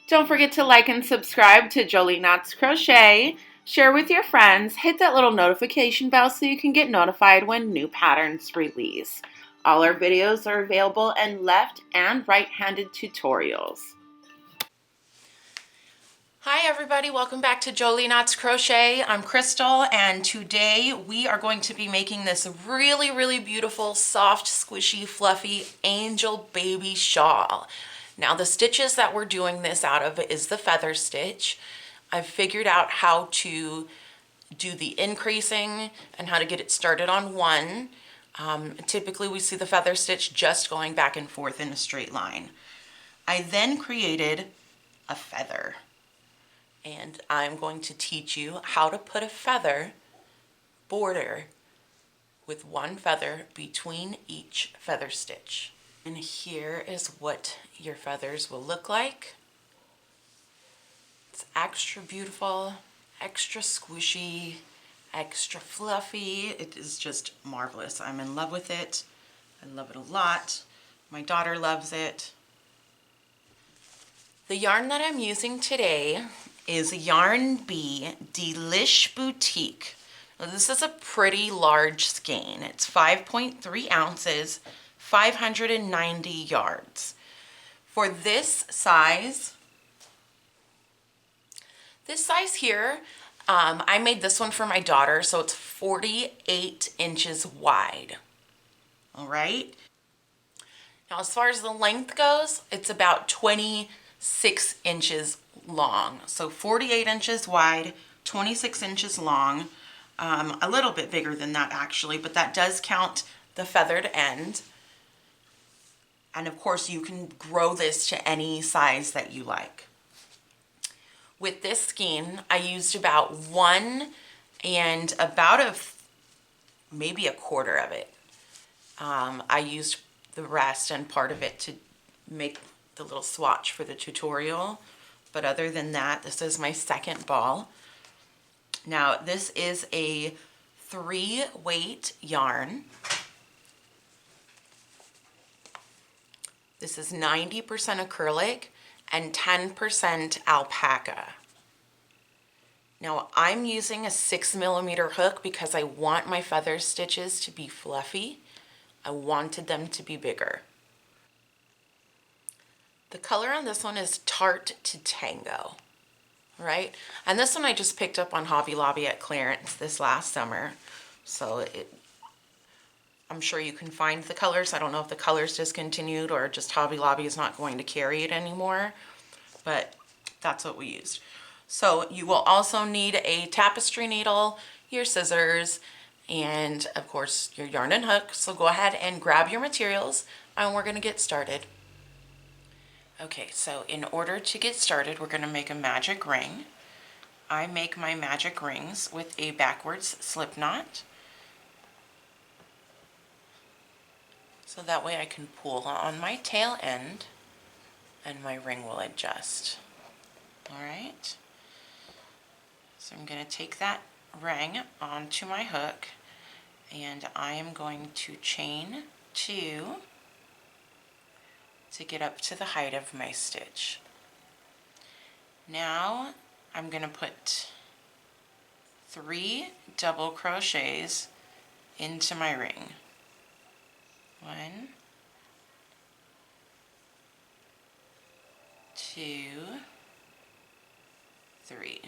Don't forget to like and subscribe to Jolie Knots Crochet. Share with your friends. Hit that little notification bell so you can get notified when new patterns release. All our videos are available in left and right-handed tutorials. Hi everybody, welcome back to Jolie Knots Crochet. I'm Crystal and today we are going to be making this really beautiful, soft, squishy, fluffy angel baby shawl. Now the stitches that we're doing this out of is the feather stitch. I've figured out how to do the increasing and how to get it started on one. Typically we see the feather stitch just going back and forth in a straight line. I then created a feather. And I'm going to teach you how to put a feather border with one feather between each feather stitch. And here is what your feathers will look like. It's extra beautiful, extra squishy, extra fluffy. It is just marvelous. I'm in love with it. I love it a lot. My daughter loves it. The yarn that I'm using today is Yarn Bee Delish Boutique. Now, this is a pretty large skein. It's 5.3 ounces, 590 yards. For this size here, I made this one for my daughter, so it's 48 inches wide. All right. Now, as far as the length goes, it's about 26 inches long. So 48 inches wide, 26 inches long, a little bit bigger than that actually, but that does count the feathered end. And of course you can grow this to any size that you like. With this skein, I used about one and about maybe a quarter of it. I used the rest and part of it to make the little swatch for the tutorial. But other than that, this is my second ball. Now, this is a 3-weight yarn. This is 90% acrylic and 10% alpaca. Now, I'm using a 6mm hook because I want my feather stitches to be fluffy. I wanted them to be bigger. The color on this one is Tart to Tango, right? And this one I just picked up on Hobby Lobby at clearance this last summer. So I'm sure you can find the colors. I don't know if the color's discontinued or just Hobby Lobby is not going to carry it anymore, but that's what we used. So you will also need a tapestry needle, your scissors, and of course your yarn and hook. So go ahead and grab your materials and we're gonna get started. Okay, so in order to get started, we're going to make a magic ring. I make my magic rings with a backwards slip knot. So that way I can pull on my tail end and my ring will adjust. Alright, so I'm going to take that ring onto my hook and I am going to chain 2 to get up to the height of my stitch. Now I'm going to put 3 double crochets into my ring. 1, 2, 3.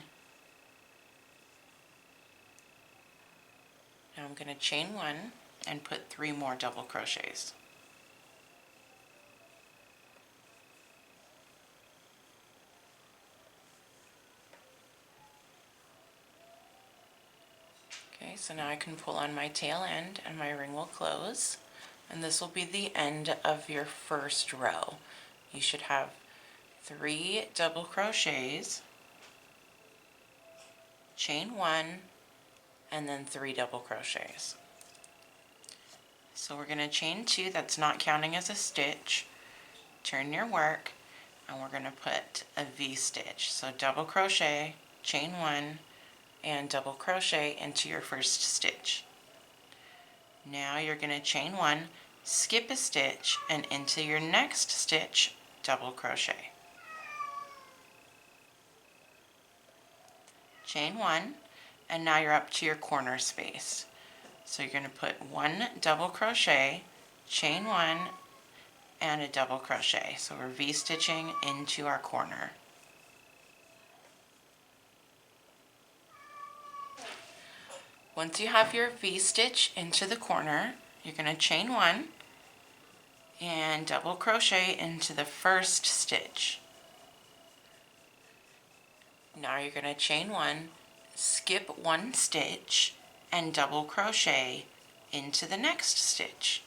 Now I'm going to chain 1 and put 3 more double crochets. Okay, so now I can pull on my tail end and my ring will close. And this will be the end of your first row. You should have 3 double crochets, chain 1, and then 3 double crochets. So we're going to chain 2, that's not counting as a stitch. Turn your work, and we're going to put a V-stitch. So double crochet, chain 1, and double crochet into your first stitch. Now you're going to chain 1, skip a stitch, and into your next stitch double crochet. chain 1, and now you're up to your corner space. So you're going to put 1 double crochet, chain 1, and a double crochet. So we're V-stitching into our corner. Once you have your V-stitch into the corner, you're going to chain 1 and double crochet into the first stitch. Now you're going to chain 1, skip 1 stitch, and double crochet into the next stitch.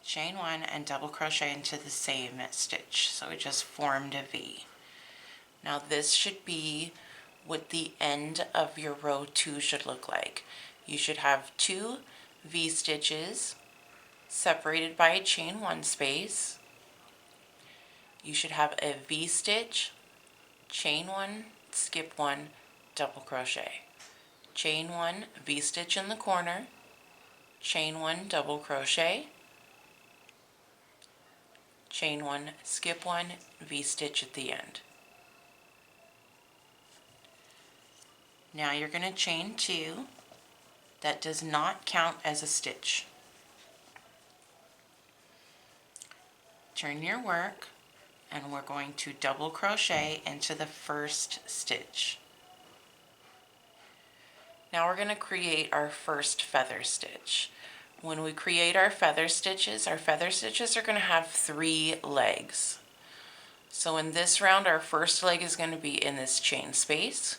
Chain 1 and double crochet into the same stitch, so it just formed a V. Now this should be what the end of your row 2 should look like. You should have 2 V-stitches separated by a chain 1 space. You should have a V-stitch, chain 1, skip 1, double crochet. Chain 1, V-stitch in the corner, chain 1, double crochet, chain 1, skip 1, V-stitch at the end. Now you're going to chain 2. That does not count as a stitch. Turn your work, and we're going to double crochet into the first stitch. Now we're going to create our first feather stitch. When we create our feather stitches are going to have 3 legs. So in this round, our first leg is going to be in this chain space.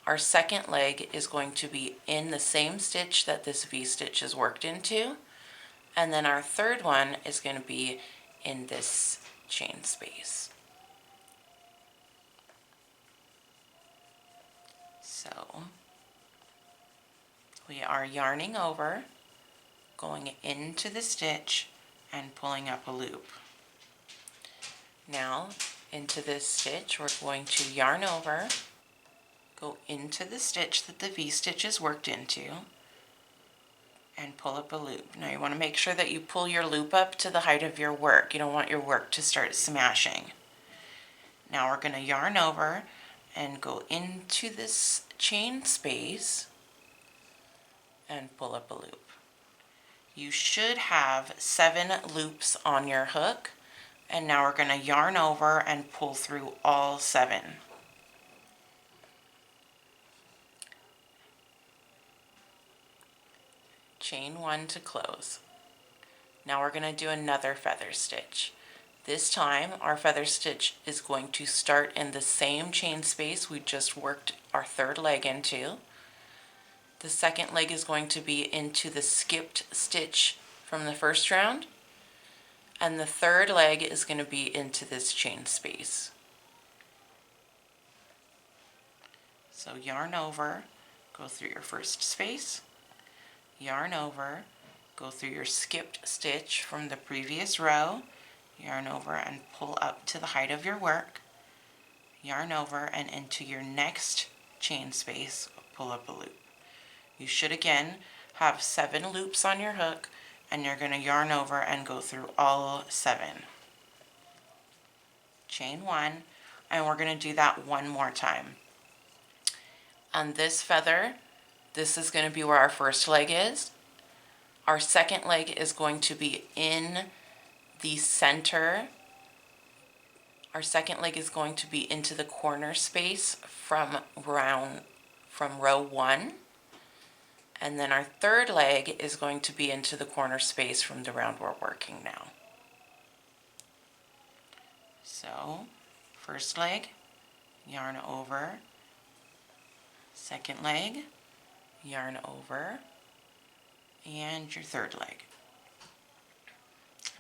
Our second leg is going to be in the same stitch that this V-stitch is worked into. And then our third one is going to be in this chain space. So we are yarning over, going into the stitch, and pulling up a loop. Now into this stitch we're going to yarn over, go into the stitch that the V-stitch is worked into, and pull up a loop. Now you want to make sure that you pull your loop up to the height of your work. You don't want your work to start smashing. Now we're going to yarn over and go into this chain space and pull up a loop. You should have 7 loops on your hook, and now we're going to yarn over and pull through all 7. Chain 1 to close. Now we're going to do another feather stitch. This time our feather stitch is going to start in the same chain space we just worked our third leg into. The second leg is going to be into the skipped stitch from the first round, and the third leg is going to be into this chain space. So yarn over, go through your first space, yarn over, go through your skipped stitch from the previous row, yarn over and pull up to the height of your work, yarn over and into your next chain space, pull up a loop. You should again have 7 loops on your hook, and you're going to yarn over and go through all 7. Chain 1, and we're going to do that one more time. On this feather, this is going to be where our first leg is. Our second leg is going to be in the center. Our second leg is going to be into the corner space from row 1. And then our third leg is going to be into the corner space from the round we're working now. So, first leg, yarn over, second leg, yarn over, and your third leg.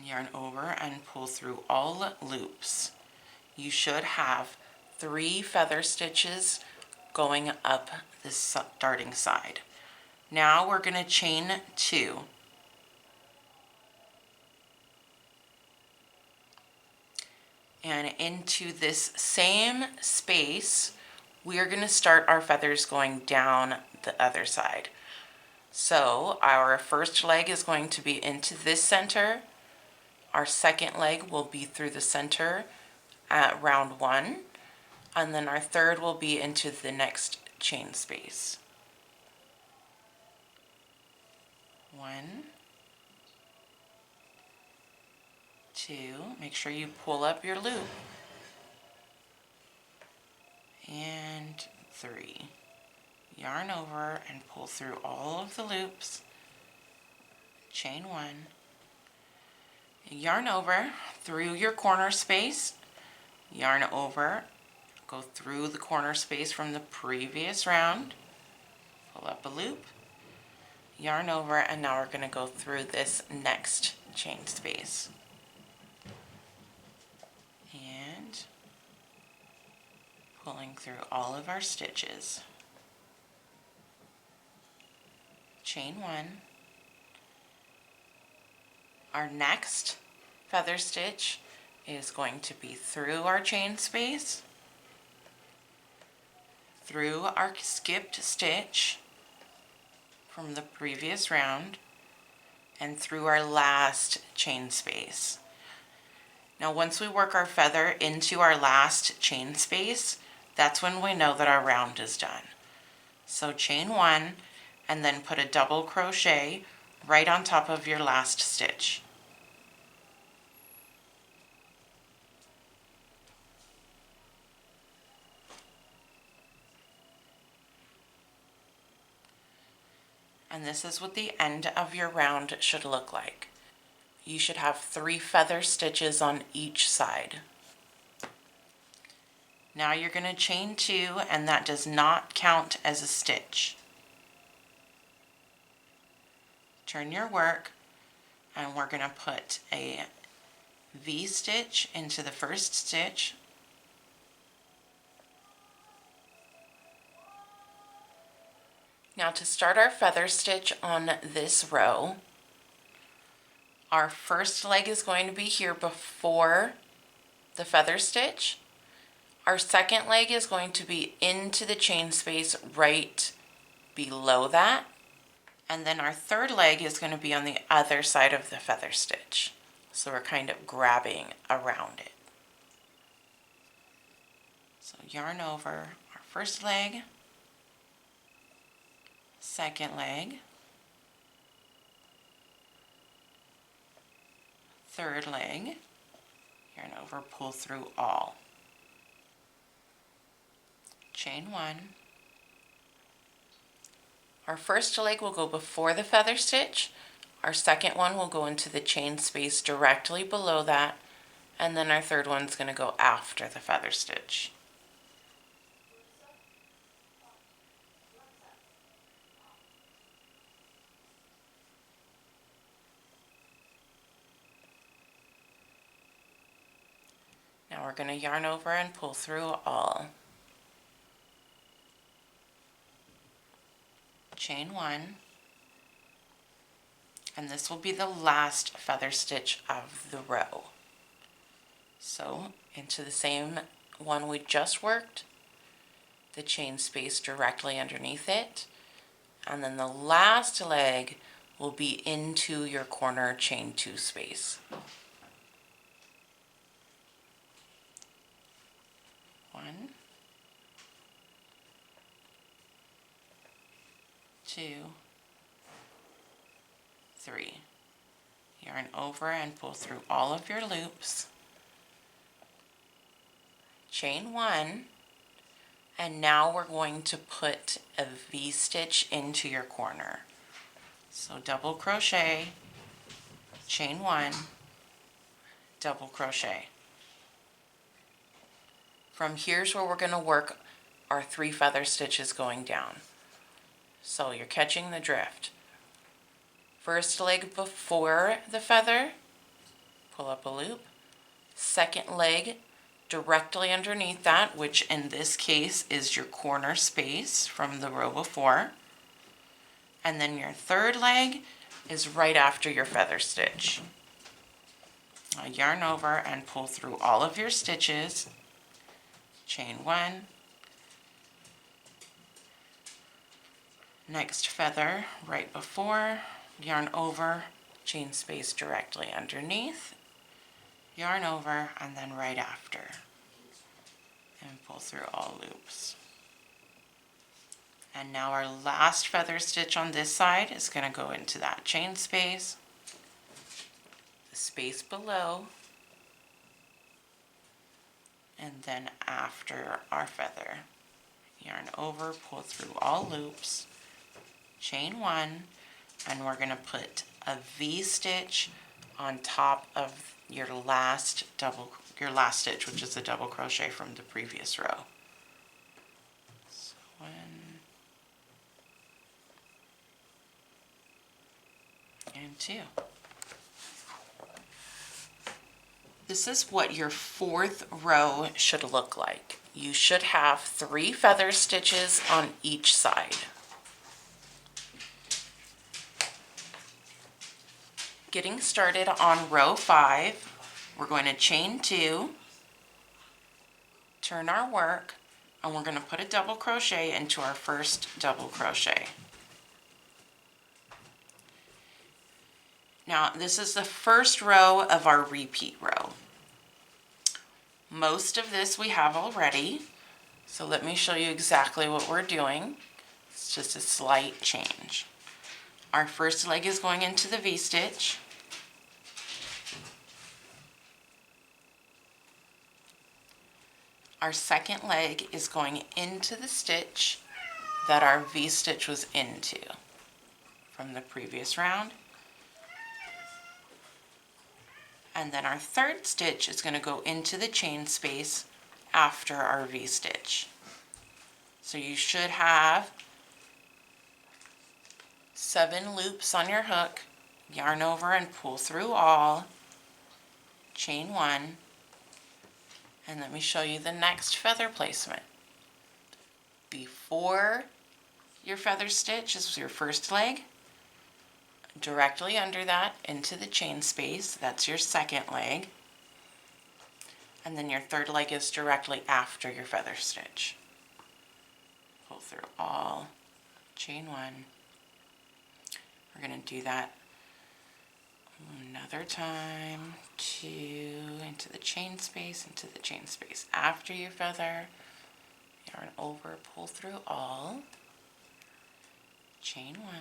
Yarn over and pull through all loops. You should have 3 feather stitches going up the starting side. Now we're going to chain 2. And into this same space, we are going to start our feathers going down the other side. So our first leg is going to be into this center. Our second leg will be through the center at round 1. and then our third will be into the next chain space. 1, 2, make sure you pull up your loop, and 3. Yarn over and pull through all of the loops, chain 1, yarn over through your corner space, yarn over, go through the corner space from the previous round, pull up a loop, yarn over, and now we're going to go through this next chain space. And pulling through all of our stitches. Chain 1. Our next feather stitch is going to be through our chain space, through our skipped stitch from the previous round, and through our last chain space. Now once we work our feather into our last chain space, that's when we know that our round is done. So chain 1 and then put a double crochet right on top of your last stitch. And this is what the end of your round should look like. You should have 3 feather stitches on each side. Now you're going to chain 2, and that does not count as a stitch. Turn your work, and we're going to put a V-stitch into the first stitch, now to start our feather stitch on this row, our first leg is going to be here before the feather stitch. Our second leg is going to be into the chain space right below that. And then our third leg is going to be on the other side of the feather stitch. So we're kind of grabbing around it. So yarn over our first leg, second leg, third leg, yarn over, pull through all. Chain 1. Our first leg will go before the feather stitch. Our second one will go into the chain space directly below that, and then our third one's going to go after the feather stitch. Now we're going to yarn over and pull through all. Chain 1, and this will be the last feather stitch of the row. So into the same one we just worked, the chain space directly underneath it, and then the last leg will be into your corner chain 2 space. 1, 2, 3. Yarn over and pull through all of your loops. Chain 1, and now we're going to put a V-stitch into your corner. So double crochet, chain 1, double crochet. From here's where we're going to work our 3 feather stitches going down. So you're catching the drift. First leg before the feather, pull up a loop. Second leg directly underneath that, which in this case is your corner space from the row before. And then your third leg is right after your feather stitch. Now yarn over and pull through all of your stitches. Chain 1. Next feather right before, yarn over, chain space directly underneath, yarn over, and then right after. and pull through all loops. And now our last feather stitch on this side is going to go into that chain space, the space below, and then after our feather. Yarn over, pull through all loops, chain one, and we're going to put a V-stitch on top of your last stitch, which is the double crochet from the previous row. So 1, and 2. This is what your 4th row should look like. You should have 3 feather stitches on each side. Getting started on row 5, we're going to chain 2, turn our work, and we're going to put a double crochet into our first double crochet. Now, this is the first row of our repeat row. Most of this we have already, so let me show you exactly what we're doing. It's just a slight change. Our first leg is going into the V-stitch. Our second leg is going into the stitch that our V-stitch was into from the previous round. And then our third stitch is going to go into the chain space after our V-stitch. So you should have 7 loops on your hook, yarn over and pull through all, chain 1, and let me show you the next feather placement. Before your feather stitch is your first leg. Directly under that into the chain space, that's your second leg, and then your third leg is directly after your feather stitch. Pull through all, chain 1. We're going to do that another time. 2 into the chain space, after your feather, yarn over, pull through all, chain 1.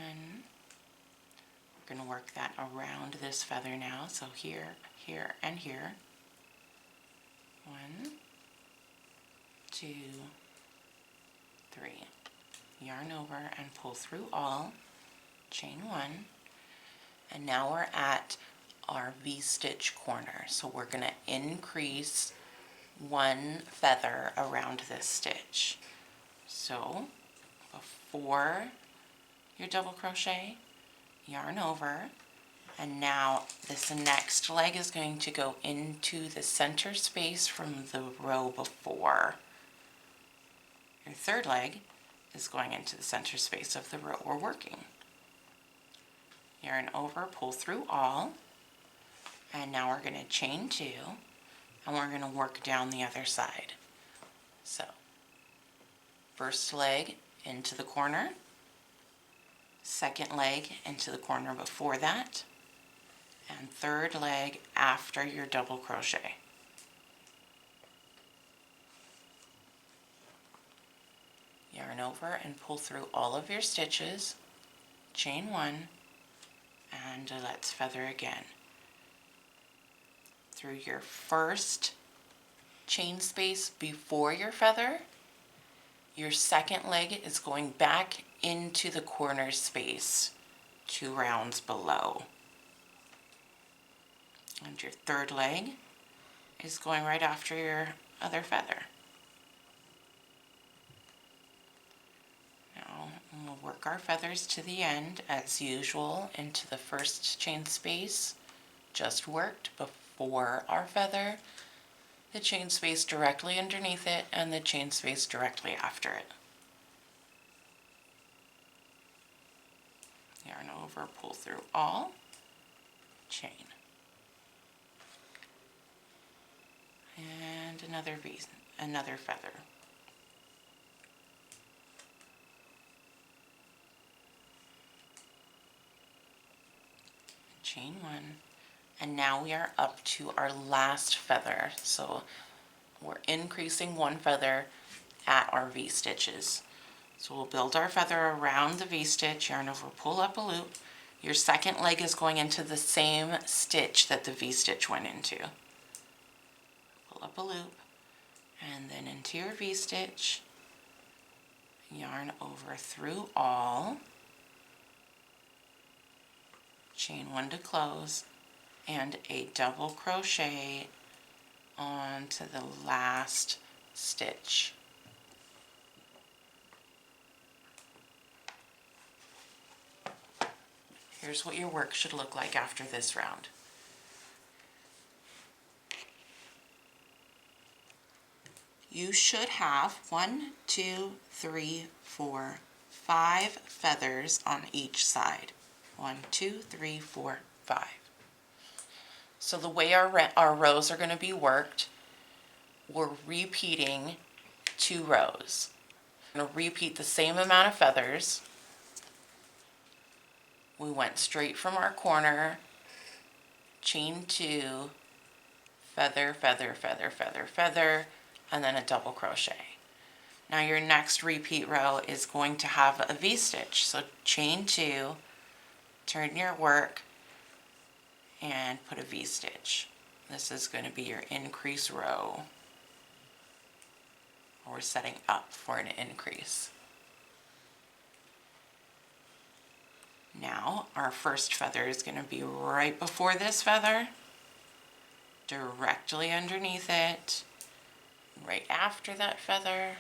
We're going to work that around this feather now, so here, here, and here. 1, 2, 3. Yarn over and pull through all, chain 1, and now we're at our V-stitch corner. So we're going to increase 1 feather around this stitch. So before your double crochet, yarn over, and now this next leg is going to go into the center space from the row before. Your third leg is going into the center space of the row we're working. Yarn over, pull through all, and now we're going to chain 2, and we're going to work down the other side. So first leg into the corner, second leg into the corner before that, and third leg after your double crochet. Yarn over and pull through all of your stitches, chain 1, and let's feather again. Through your first chain space before your feather, your second leg is going back into the corner space 2 rounds below. And your third leg is going right after your other feather. Now we'll work our feathers to the end as usual into the first chain space just worked before our feather, the chain space directly underneath it, and the chain space directly after it. Yarn over, pull through all, chain. And another feather. Chain 1, and now we are up to our last feather. So we're increasing one feather at our V-stitches. So we'll build our feather around the V-stitch, yarn over, pull up a loop. Your second leg is going into the same stitch that the V-stitch went into. Pull up a loop, and then into your V-stitch, yarn over through all, chain one to close, and a double crochet onto the last stitch. Here's what your work should look like after this round. You should have 1, 2, 3, 4, 5 feathers on each side. 1, 2, 3, 4, 5. So the way our rows are going to be worked, we're repeating 2 rows. I'm going to repeat the same amount of feathers. We went straight from our corner, chain 2, feather, feather, feather, feather, feather, and then a double crochet. Now your next repeat row is going to have a V-stitch. So chain 2, turn your work, and put a V-stitch. This is going to be your increase row. We're setting up for an increase. Now our first feather is going to be right before this feather, directly underneath it, right after that feather.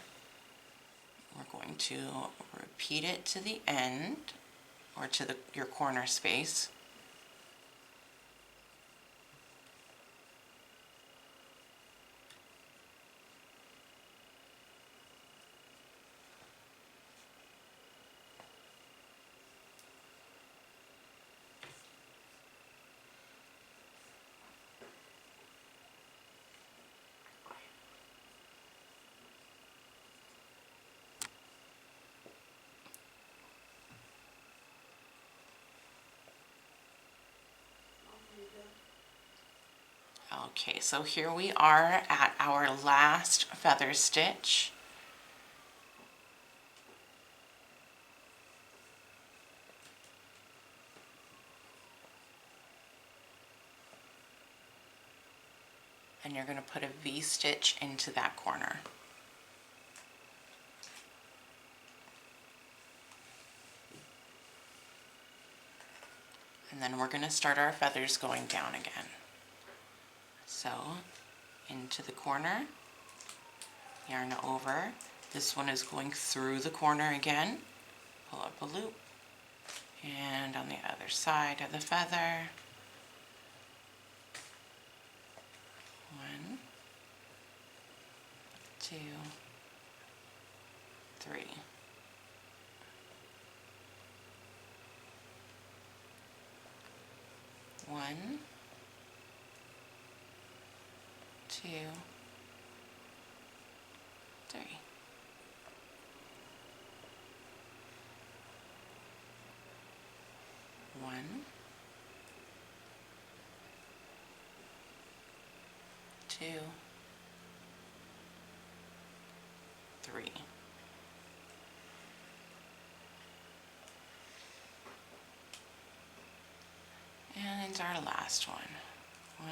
We're going to repeat it to the end, or to your corner space. Okay, so here we are at our last feather stitch. And you're going to put a V-stitch into that corner. And then we're going to start our feathers going down again. So, into the corner, yarn over. This one is going through the corner again. Pull up a loop. And on the other side of the feather. 1, 2, 3. One, 2, 3. One, 2, 3. And our last one. 1,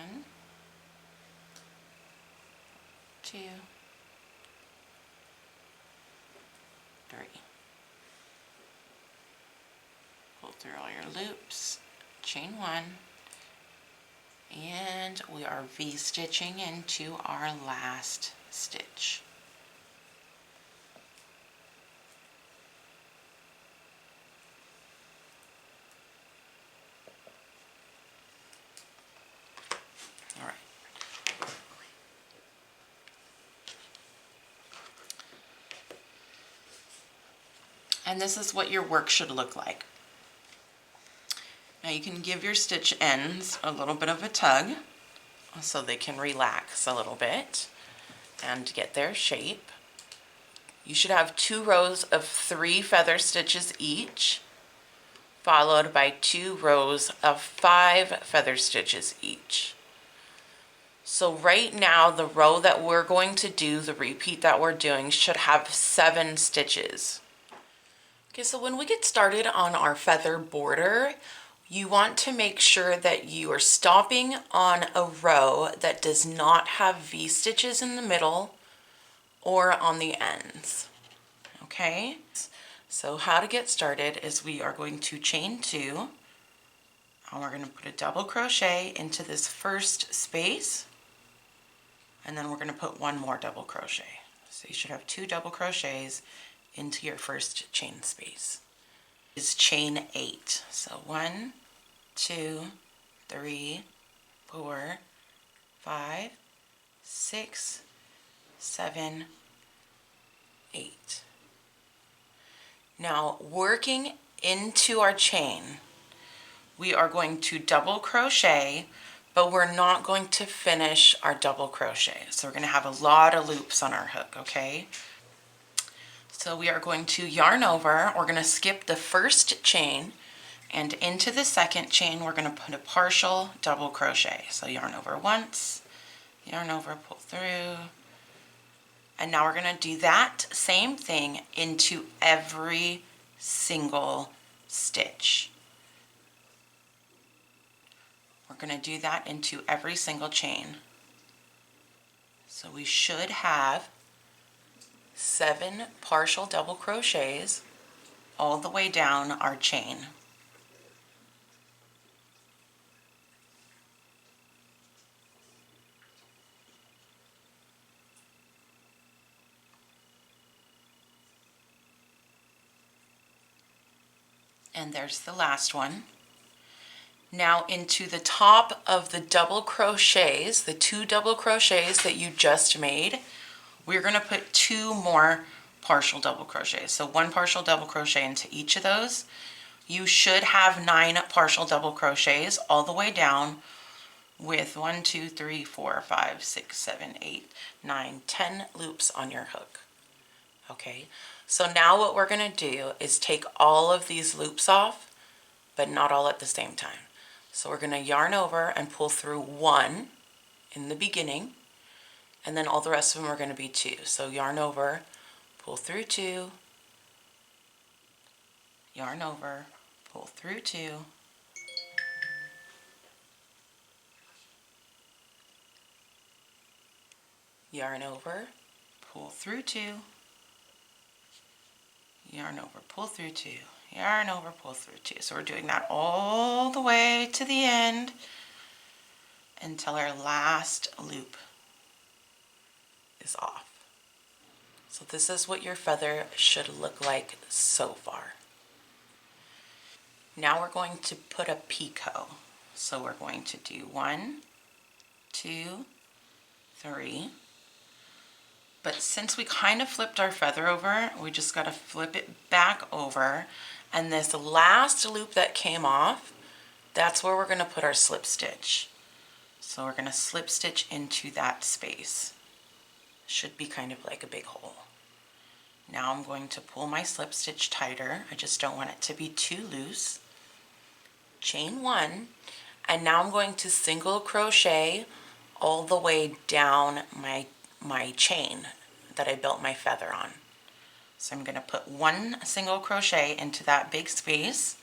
2, 3. Pull through all your loops, chain 1, and we are V-stitching into our last stitch. All right. And this is what your work should look like. Now you can give your stitch ends a little bit of a tug so they can relax a little bit and get their shape. You should have 2 rows of 3 feather stitches each, followed by 2 rows of 5 feather stitches each. So right now, the row that we're going to do, the repeat that we're doing, should have 7 stitches. Okay, so when we get started on our feather border, you want to make sure that you are stopping on a row that does not have V-stitches in the middle or on the ends. Okay, so how to get started is we are going to chain 2, and we're going to put a double crochet into this first space, and then we're going to put 1 more double crochet. So you should have 2 double crochets into your first chain space. Is chain 8. So 1, 2, 3, 4, 5, 6, 7, 8. Now, working into our chain, we are going to double crochet, but we're not going to finish our double crochet. So we're going to have a lot of loops on our hook, okay? So we are going to yarn over. We're going to skip the first chain, and into the second chain we're going to put a partial double crochet. So yarn over once, yarn over, pull through, and now we're going to do that same thing into every single stitch. We're going to do that into every single chain. So we should have 7 partial double crochets all the way down our chain. And there's the last one. Now into the top of the double crochets, the 2 double crochets that you just made, we're going to put 2 more partial double crochets. So 1 partial double crochet into each of those. You should have 9 partial double crochets all the way down with 1, 2, 3, 4, 5, 6, 7, 8, 9, 10 loops on your hook. Okay, so now what we're going to do is take all of these loops off, but not all at the same time. So we're going to yarn over and pull through 1 in the beginning, and then all the rest of them are going to be 2. So yarn over, pull through 2, yarn over, pull through 2, yarn over, pull through 2, yarn over, pull through 2, yarn over, pull through 2. So we're doing that all the way to the end until our last loop is off. So this is what your feather should look like so far. Now we're going to put a picot. So we're going to do 1, 2, 3. But since we kind of flipped our feather over, we just got to flip it back over. And this last loop that came off, that's where we're going to put our slip stitch. So we're going to slip stitch into that space. Should be kind of like a big hole. Now I'm going to pull my slip stitch tighter. I just don't want it to be too loose. Chain 1, and now I'm going to single crochet all the way down my chain that I built my feather on. So I'm going to put 1 single crochet into that big space,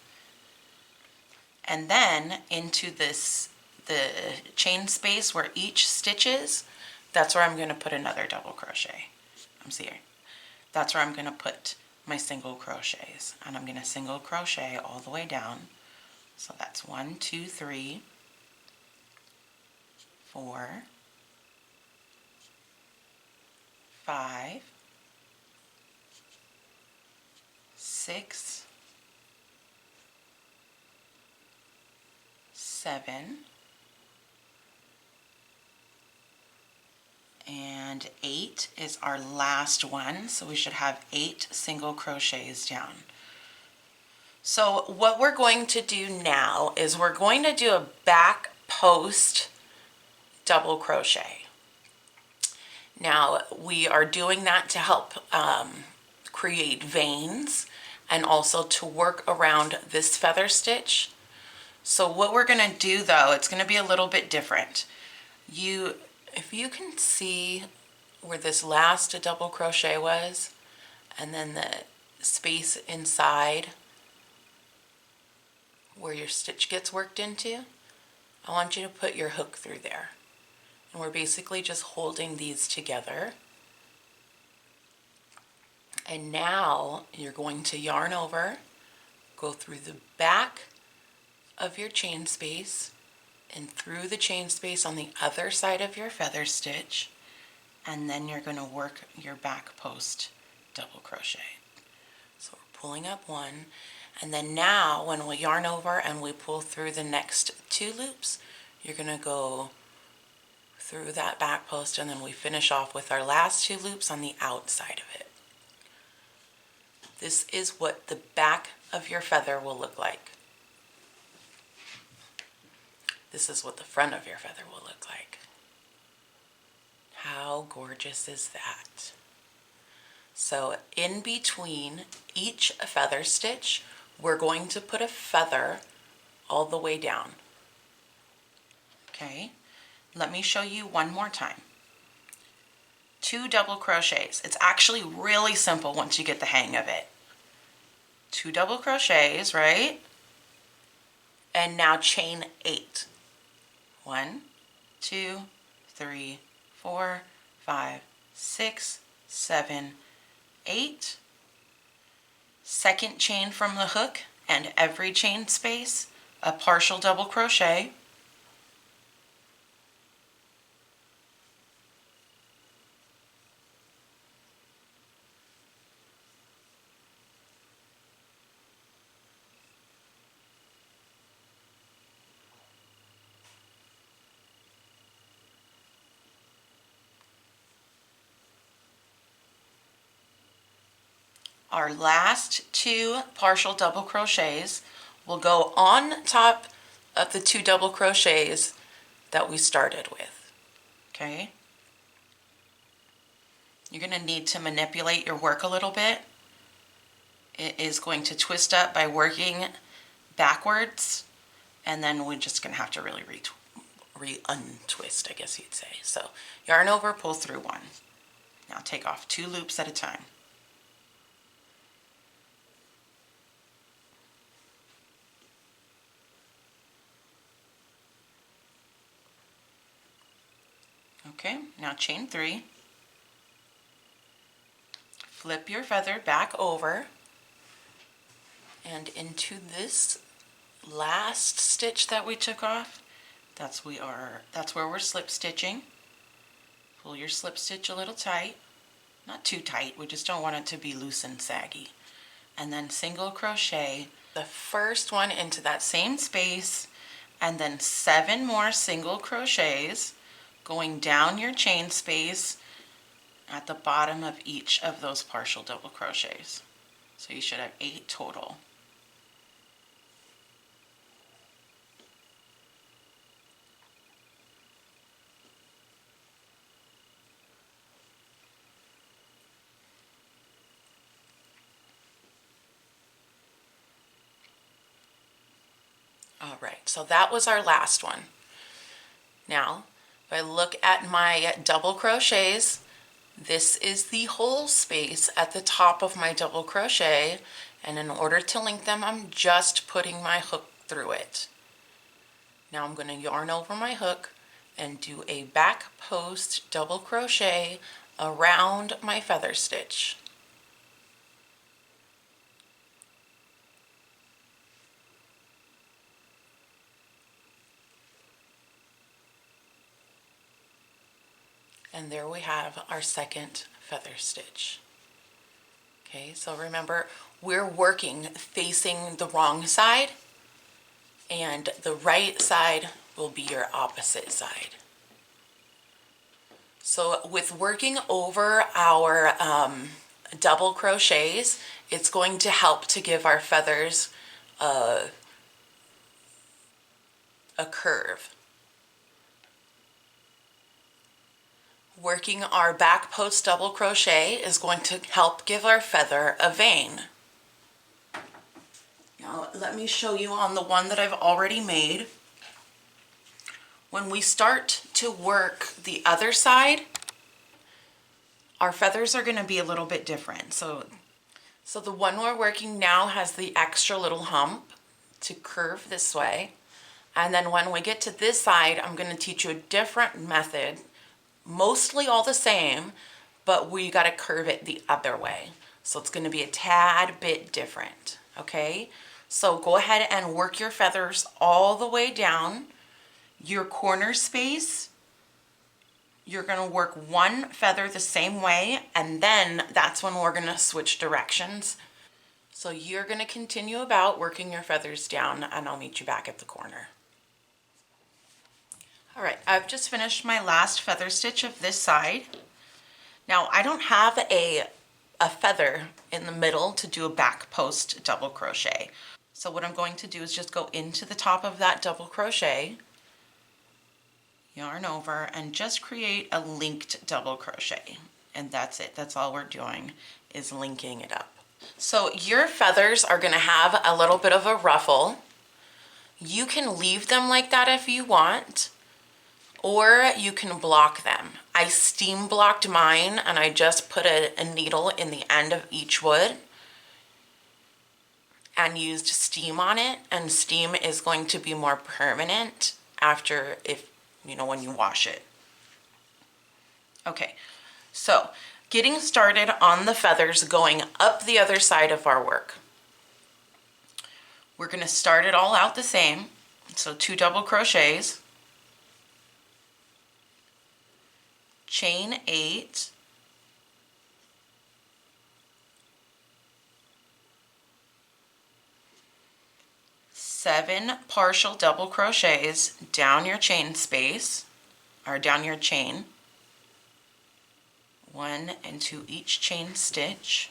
and then into the chain space where each stitch is, that's where I'm going to put another double crochet. That's where I'm going to put my single crochets, and I'm going to single crochet all the way down. So that's 1, 2, 3, 4, 5, 6, 7, and 8 is our last one. So we should have 8 single crochets down. So what we're going to do now is we're going to do a back post double crochet. Now we are doing that to help create veins and also to work around this feather stitch. So what we're going to do though, it's going to be a little bit different. You If you can see where this last double crochet was, and then the space inside where your stitch gets worked into, I want you to put your hook through there. And we're basically just holding these together. And now you're going to yarn over, go through the back of your chain space and through the chain space on the other side of your feather stitch, and then you're going to work your back post double crochet. So we're pulling up one, and then now when we yarn over and we pull through the next 2 loops, you're going to go through that back post, and then we finish off with our last 2 loops on the outside of it. This is what the back of your feather will look like. This is what the front of your feather will look like. How gorgeous is that? So in between each feather stitch, we're going to put a feather all the way down. Okay, let me show you one more time. 2 double crochets. It's actually really simple once you get the hang of it. 2 double crochets, right? And now chain 8. 1, 2, 3, 4, 5, 6, 7, 8. Second chain from the hook, and every chain space, a partial double crochet. Our last 2 partial double crochets will go on top of the 2 double crochets that we started with. Okay? You're going to need to manipulate your work a little bit. It is going to twist up by working backwards, and then we're just going to have to really untwist, I guess you'd say. So yarn over, pull through 1. Now take off 2 loops at a time. Okay, now chain 3. Flip your feather back over and into this last stitch that we took off. That's where we're slip stitching. Pull your slip stitch a little tight. Not too tight, we just don't want it to be loose and saggy. And then single crochet the first one into that same space, and then 7 more single crochets going down your chain space at the bottom of each of those partial double crochets. So you should have 8 total. All right, so that was our last one. Now, if I look at my double crochets, this is the whole space at the top of my double crochet, and in order to link them, I'm just putting my hook through it. Now I'm going to yarn over my hook and do a back post double crochet around my feather stitch. And there we have our second feather stitch. Okay, so remember, we're working facing the wrong side, and the right side will be your opposite side. So with working over our double crochets, it's going to help to give our feathers a curve. Working our back post double crochet is going to help give our feather a vein. Now let me show you on the one that I've already made. When we start to work the other side, our feathers are going to be a little bit different. So the one we're working now has the extra little hump to curve this way. And then when we get to this side, I'm going to teach you a different method, mostly all the same, but we got to curve it the other way. So it's going to be a tad bit different, okay? So go ahead and work your feathers all the way down. Your corner space, you're going to work one feather the same way, and then that's when we're going to switch directions. So you're going to continue about working your feathers down, and I'll meet you back at the corner. All right, I've just finished my last feather stitch of this side. Now I don't have a feather in the middle to do a back post double crochet. So what I'm going to do is just go into the top of that double crochet, yarn over, and just create a linked double crochet. And that's it. That's all we're doing, is linking it up. So your feathers are going to have a little bit of a ruffle. You can leave them like that if you want, or you can block them. I steam blocked mine, and I just put a needle in the end of each wood and used steam on it, and steam is going to be more permanent after, if you know, when you wash it. Okay, so getting started on the feathers, going up the other side of our work. We're going to start it all out the same. So 2 double crochets, chain 8, seven partial double crochets down your chain space, or down your chain, 1 into each chain stitch.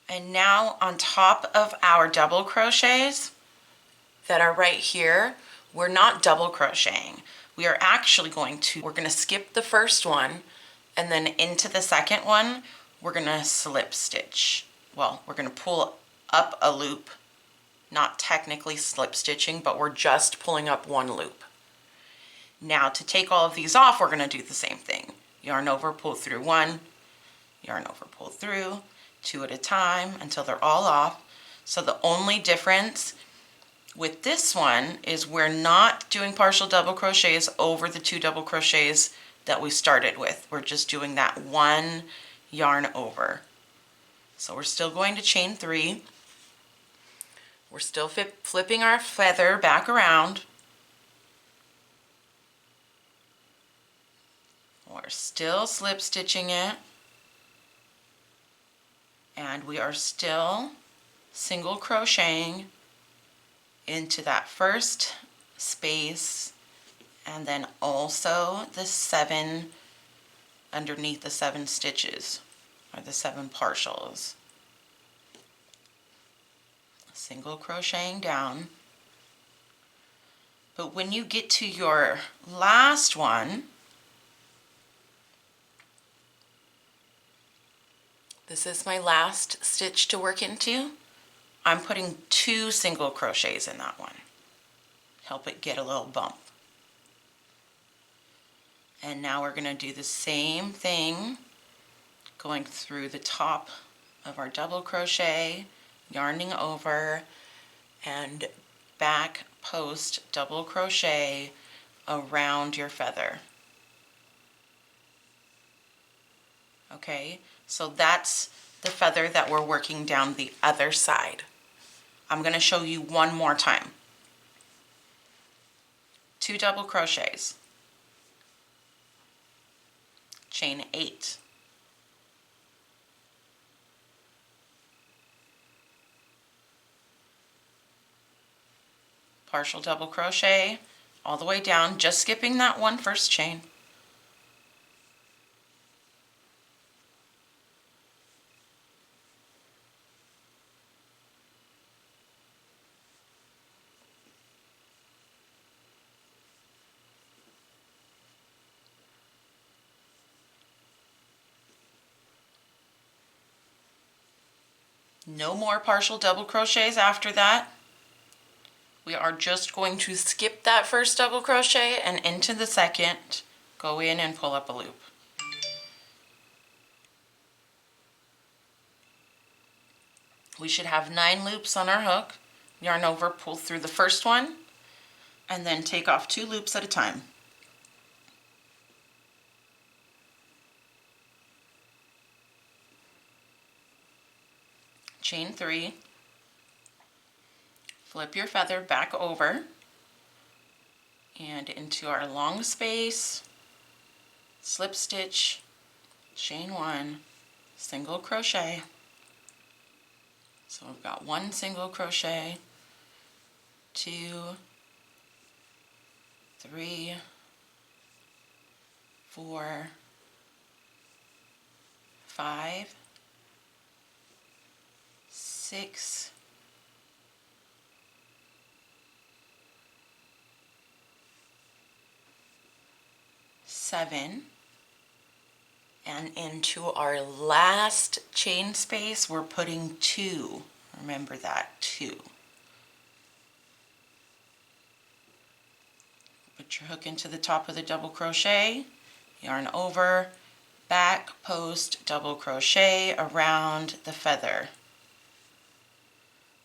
And now on top of our double crochets that are right here, we're not double crocheting. We are actually we're going to skip the first one, and then into the second one, we're going to slip stitch. Well, we're going to pull up a loop, not technically slip stitching, but we're just pulling up one loop. Now to take all of these off, we're going to do the same thing. Yarn over, pull through 1, yarn over, pull through, 2 at a time until they're all off. So the only difference with this one is we're not doing partial double crochets over the 2 double crochets that we started with. We're just doing that 1 yarn over. So we're still going to chain 3. We're still flipping our feather back around. We're still slip stitching it. And we are still single crocheting into that first space, and then also the 7 underneath the 7 stitches, or the 7 partials. Single crocheting down. But when you get to your last one, this is my last stitch to work into, I'm putting 2 single crochets in that one. Help it get a little bump. And now we're going to do the same thing, going through the top of our double crochet, yarning over, and back post double crochet around your feather. Okay, so that's the feather that we're working down the other side. I'm going to show you one more time. 2 double crochets, chain 8, partial double crochet all the way down, just skipping that one first chain, No more partial double crochets after that. We are just going to skip that first double crochet and into the second, go in and pull up a loop. We should have 9 loops on our hook. Yarn over, pull through the first one, and then take off 2 loops at a time. Chain 3, flip your feather back over and into our long space, slip stitch, chain 1, single crochet. So we've got 1 single crochet, 2, 3, 4, 5, 6, 7, and into our last chain space we're putting 2. Remember that, 2. Put your hook into the top of the double crochet, yarn over, back, post, double crochet around the feather.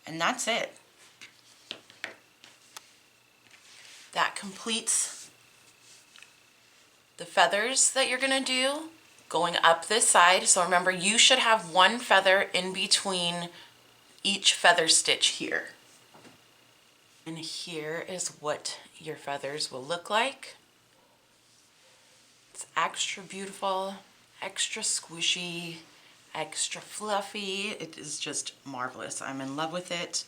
And that's it. That completes the feathers that you're going to do going up this side. So remember, you should have 1 feather in between each feather stitch here. And here is what your feathers will look like. It's extra beautiful, extra squishy, extra fluffy. It is just marvelous. I'm in love with it.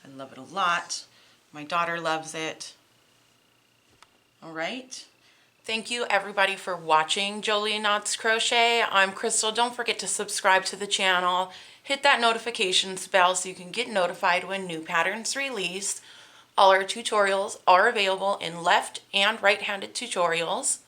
I love it a lot. My daughter loves it. All right. Thank you everybody for watching Jolie Knots Crochet. I'm Crystal. Don't forget to subscribe to the channel. Hit that notifications bell so you can get notified when new patterns release. All our tutorials are available in left and right-handed tutorials.